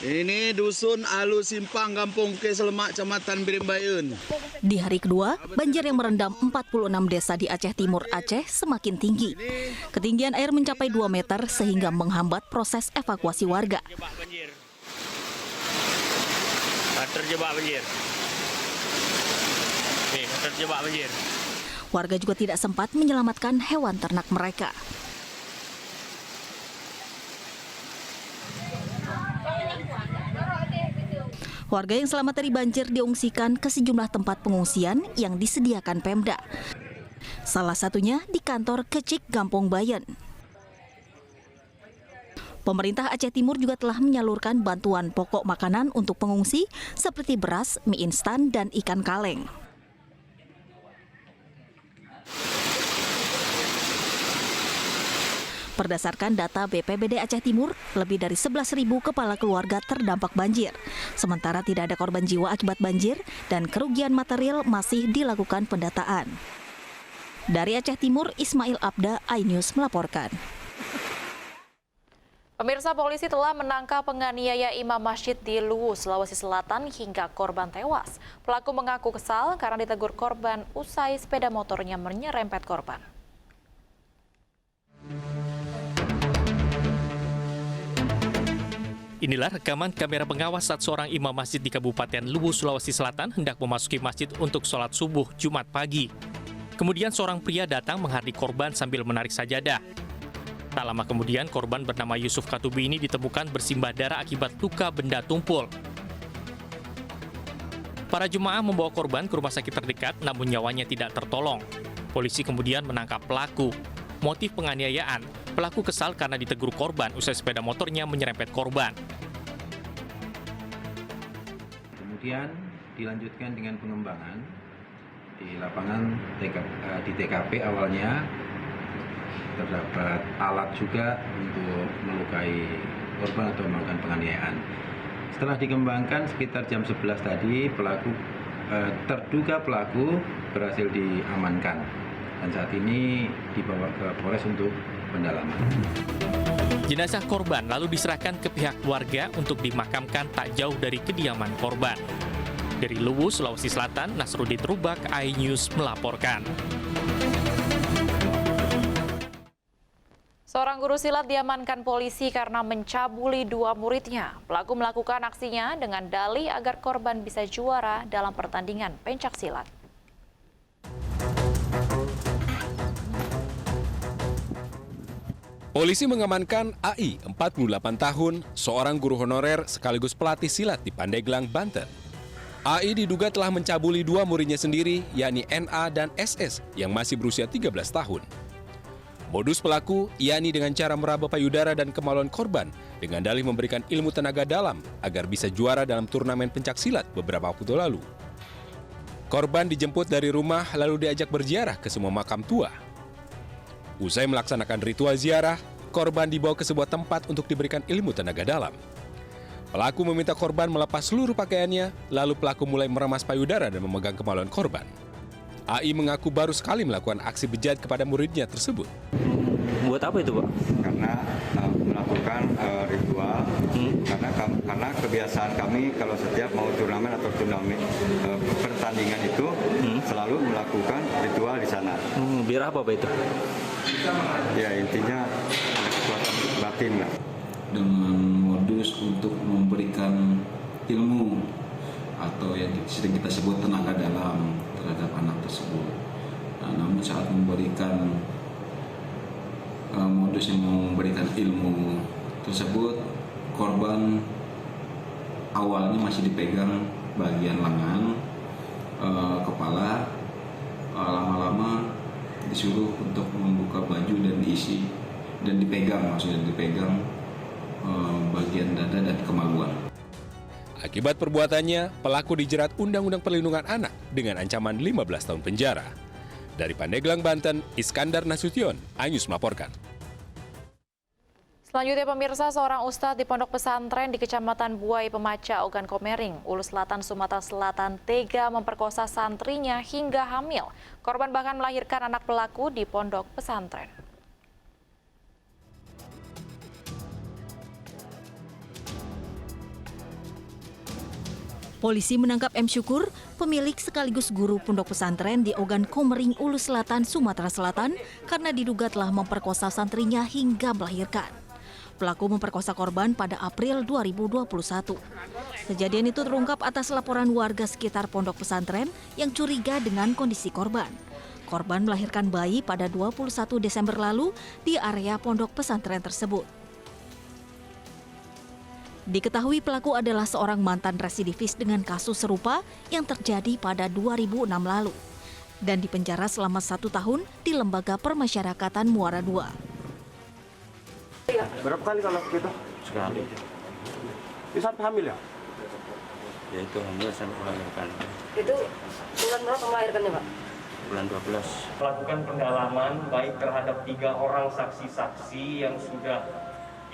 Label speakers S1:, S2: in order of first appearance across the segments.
S1: Ini Dusun Alu Simpang, Kampung Keselemak, Kecamatan Birimbayun.
S2: Di hari kedua, banjir yang merendam 46 desa di Aceh Timur Aceh semakin tinggi. Ketinggian air mencapai 2 meter sehingga menghambat proses evakuasi warga.
S3: Terjebak banjir. Nih, terjebak banjir.
S2: Warga juga tidak sempat menyelamatkan hewan ternak mereka. Warga yang selamat dari banjir diungsikan ke sejumlah tempat pengungsian yang disediakan Pemda. Salah satunya di kantor Kecik Gampong Bayan. Pemerintah Aceh Timur juga telah menyalurkan bantuan pokok makanan untuk pengungsi seperti beras, mie instan, dan ikan kaleng. Berdasarkan data BPBD Aceh Timur, lebih dari 11.000 kepala keluarga terdampak banjir. Sementara tidak ada korban jiwa akibat banjir dan kerugian material masih dilakukan pendataan. Dari Aceh Timur, Ismail Abda, iNews melaporkan.
S4: Pemirsa, polisi telah menangkap penganiaya imam masjid di Luwu, Sulawesi Selatan hingga korban tewas. Pelaku mengaku kesal karena ditegur korban usai sepeda motornya menyerempet korban.
S5: Inilah rekaman kamera pengawas saat seorang imam masjid di Kabupaten Luwu, Sulawesi Selatan hendak memasuki masjid untuk sholat subuh Jumat pagi. Kemudian seorang pria datang menghardik korban sambil menarik sajadah. Tak lama kemudian korban bernama Yusuf Katubi ini ditemukan bersimbah darah akibat luka benda tumpul. Para jemaah membawa korban ke rumah sakit terdekat namun nyawanya tidak tertolong. Polisi kemudian menangkap pelaku. Motif penganiayaan, pelaku kesal karena ditegur korban usai sepeda motornya menyerempet korban.
S6: Kemudian dilanjutkan dengan pengembangan di lapangan di TKP awalnya terdapat alat juga untuk melukai korban atau melakukan penganiayaan. Setelah dikembangkan sekitar jam 11 tadi terduga pelaku berhasil diamankan. Dan saat ini dibawa ke Polres untuk pendalaman.
S5: Jenazah korban lalu diserahkan ke pihak keluarga untuk dimakamkan tak jauh dari kediaman korban. Dari Luwu, Sulawesi Selatan, Nasruddin Rubak, iNews melaporkan.
S4: Seorang guru silat diamankan polisi karena mencabuli 2 muridnya. Pelaku melakukan aksinya dengan dalih agar korban bisa juara dalam pertandingan pencak silat.
S7: Polisi mengamankan AI, 48 tahun, seorang guru honorer sekaligus pelatih silat di Pandeglang, Banten. AI diduga telah mencabuli 2 muridnya sendiri, yakni NA dan SS, yang masih berusia 13 tahun. Modus pelaku, yakni dengan cara meraba payudara dan kemaluan korban, dengan dalih memberikan ilmu tenaga dalam agar bisa juara dalam turnamen pencak silat beberapa waktu lalu. Korban dijemput dari rumah lalu diajak berziarah ke semua makam tua. Usai melaksanakan ritual ziarah, korban dibawa ke sebuah tempat untuk diberikan ilmu tenaga dalam. Pelaku meminta korban melepas seluruh pakaiannya, lalu pelaku mulai meremas payudara dan memegang kemaluan korban. AI mengaku baru sekali melakukan aksi bejat kepada muridnya tersebut.
S8: Buat apa itu, Pak?
S9: Karena melakukan ritual, karena kebiasaan kami kalau setiap mau turnamen atau pertandingan itu selalu melakukan ritual di sana.
S8: Biar apa, Pak, itu?
S9: Ya, intinya kekuatan batin lah.
S10: Dengan modus untuk memberikan ilmu atau yang sering kita sebut tenaga dalam terhadap anak tersebut. Nah, namun saat memberikan modus yang memberikan ilmu tersebut, korban awalnya masih dipegang bagian lengan, kepala, lama-lama disuruh untuk membuka baju dan diisi dan dipegang, maksudnya dipegang bagian dada dan kemaluan.
S7: Akibat perbuatannya, pelaku dijerat Undang-Undang Perlindungan Anak dengan ancaman 15 tahun penjara. Dari Pandeglang, Banten, Iskandar Nasution, iNews melaporkan.
S4: Selanjutnya pemirsa, seorang ustadz di pondok pesantren di Kecamatan Buai Pemaca, Ogan Komering, Ulu Selatan, Sumatera Selatan tega memperkosa santrinya hingga hamil. Korban bahkan melahirkan anak pelaku di pondok pesantren.
S2: Polisi menangkap M. Syukur, pemilik sekaligus guru pondok pesantren di Ogan Komering, Ulu Selatan, Sumatera Selatan, karena diduga telah memperkosa santrinya hingga melahirkan. Pelaku memperkosa korban pada April 2021. Kejadian itu terungkap atas laporan warga sekitar pondok pesantren yang curiga dengan kondisi korban. Korban melahirkan bayi pada 21 Desember lalu di area pondok pesantren tersebut. Diketahui pelaku adalah seorang mantan residivis dengan kasus serupa yang terjadi pada 2006 lalu dan dipenjara selama 1 tahun di Lembaga Permasyarakatan Muara II.
S11: Berapa kali kalau gitu?
S8: Sekali.
S11: Itu sampai hamil ya?
S8: Ya itu hamil sampai melahirkan.
S12: Itu bulan berapa melahirkannya, Pak?
S8: Bulan 12.
S13: Melakukan pendalaman baik terhadap 3 orang saksi-saksi yang sudah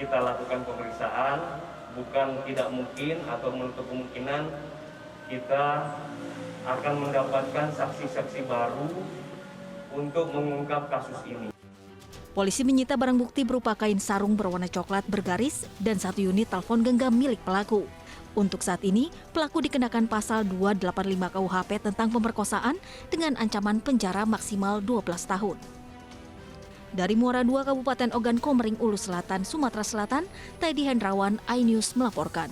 S13: kita lakukan pemeriksaan. Bukan tidak mungkin atau menutup kemungkinan kita akan mendapatkan saksi-saksi baru untuk mengungkap kasus ini.
S2: Polisi menyita barang bukti berupa kain sarung berwarna coklat bergaris dan 1 unit telepon genggam milik pelaku. Untuk saat ini, pelaku dikenakan pasal 285 KUHP tentang pemerkosaan dengan ancaman penjara maksimal 12 tahun. Dari Muara II, Kabupaten Ogan Komering, Ulu Selatan, Sumatera Selatan, Teddy Hendrawan, iNews melaporkan.